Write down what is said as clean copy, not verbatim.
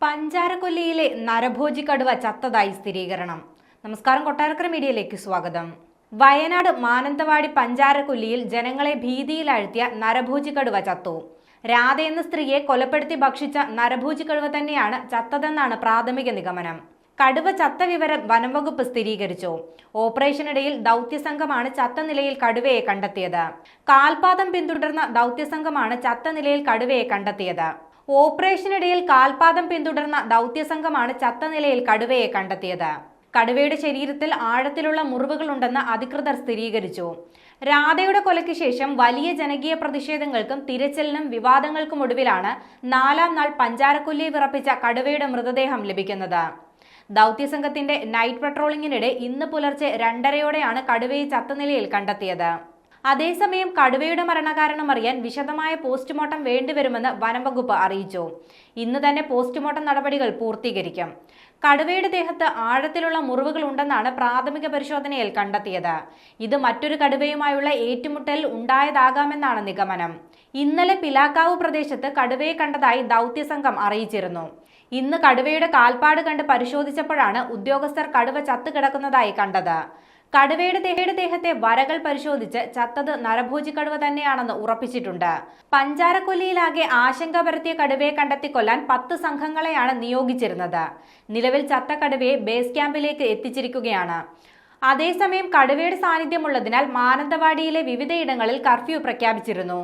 പഞ്ചാരക്കൊല്ലിയിലെ നരഭോജി കടുവ ചത്തതായി സ്ഥിരീകരണം. നമസ്കാരം, കൊട്ടാരക്കര മീഡിയയിലേക്ക് സ്വാഗതം. വയനാട് മാനന്തവാടി പഞ്ചാരക്കൊല്ലിയിൽ ജനങ്ങളെ ഭീതിയിലാഴ്ത്തിയ നരഭോജി കടുവ ചത്തു. രാധ എന്ന സ്ത്രീയെ കൊലപ്പെടുത്തി ഭക്ഷിച്ച നരഭോജി കടുവ തന്നെയാണ് ചത്തതെന്നാണ് പ്രാഥമിക നിഗമനം. കടുവ ചത്ത വിവരം വനംവകുപ്പ് സ്ഥിരീകരിച്ചു. ഓപ്പറേഷനിടയിൽ ദൗത്യസംഘമാണ് ചത്ത നിലയിൽ കടുവയെ കണ്ടെത്തിയത്. കാൽപാദം പിന്തുടർന്ന ദൗത്യസംഘമാണ് ചത്ത നിലയിൽ കടുവയെ കണ്ടെത്തിയത്. ഓപ്പറേഷനിടയിൽ കാൽപാദം പിന്തുടർന്ന ദൗത്യസംഘമാണ് ചത്ത നിലയിൽ കടുവയെ കണ്ടെത്തിയത്. കടുവയുടെ ശരീരത്തിൽ ആഴത്തിലുള്ള മുറിവുകളുണ്ടെന്ന് അധികൃതർ സ്ഥിരീകരിച്ചു. രാധയുടെ കൊലയ്ക്ക് ശേഷം വലിയ ജനകീയ പ്രതിഷേധങ്ങൾക്കും തിരച്ചിലിനും വിവാദങ്ങൾക്കും ഒടുവിലാണ് 4-ാം നാൾ പഞ്ചാരക്കൊല്ലിയെ വിറപ്പിച്ച കടുവയുടെ മൃതദേഹം ലഭിക്കുന്നത്. ദൗത്യസംഘത്തിന്റെ നൈറ്റ് പട്രോളിംഗിനിടെ ഇന്ന് പുലർച്ചെ 2:30-യോടെയാണ് കടുവയെ ചത്ത നിലയിൽ കണ്ടെത്തിയത്. അതേസമയം കടുവയുടെ മരണകാരണം അറിയാൻ വിശദമായ പോസ്റ്റ്മോർട്ടം വേണ്ടിവരുമെന്ന് വനംവകുപ്പ് അറിയിച്ചു. ഇന്ന് തന്നെ പോസ്റ്റ്മോർട്ടം നടപടികൾ പൂർത്തീകരിക്കും. കടുവയുടെ ദേഹത്ത് ആഴത്തിലുള്ള മുറിവുകൾ ഉണ്ടെന്നാണ് പ്രാഥമിക പരിശോധനയിൽ കണ്ടെത്തിയത്. ഇത് മറ്റൊരു കടുവയുമായുള്ള ഏറ്റുമുട്ടലിൽ ഉണ്ടായതാകാമെന്നാണ് നിഗമനം. ഇന്നലെ പിലാക്കാവ് പ്രദേശത്ത് കടുവയെ കണ്ടതായി ദൗത്യസംഘം അറിയിച്ചിരുന്നു. ഇന്ന് കടുവയുടെ കാൽപ്പാട് കണ്ട് പരിശോധിച്ചപ്പോഴാണ് ഉദ്യോഗസ്ഥർ കടുവ ചത്തുകിടക്കുന്നതായി കണ്ടത്. കടുവയുടെ ദേഹത്തെ വരകൾ പരിശോധിച്ച് ചത്തത് നരഭോജി കടുവ തന്നെയാണെന്ന് ഉറപ്പിച്ചിട്ടുണ്ട്. പഞ്ചാരക്കൊല്ലിയിലാകെ ആശങ്ക പരത്തിയ കടുവയെ കണ്ടെത്തി കൊല്ലാൻ 10 സംഘങ്ങളെയാണ് നിയോഗിച്ചിരുന്നത്. നിലവിൽ ചത്ത കടുവയെ ബേസ് ക്യാമ്പിലേക്ക് എത്തിച്ചിരിക്കുകയാണ്. അതേസമയം കടുവയുടെ സാന്നിധ്യമുള്ളതിനാൽ മാനന്തവാടിയിലെ വിവിധയിടങ്ങളിൽ കർഫ്യൂ പ്രഖ്യാപിച്ചിരുന്നു.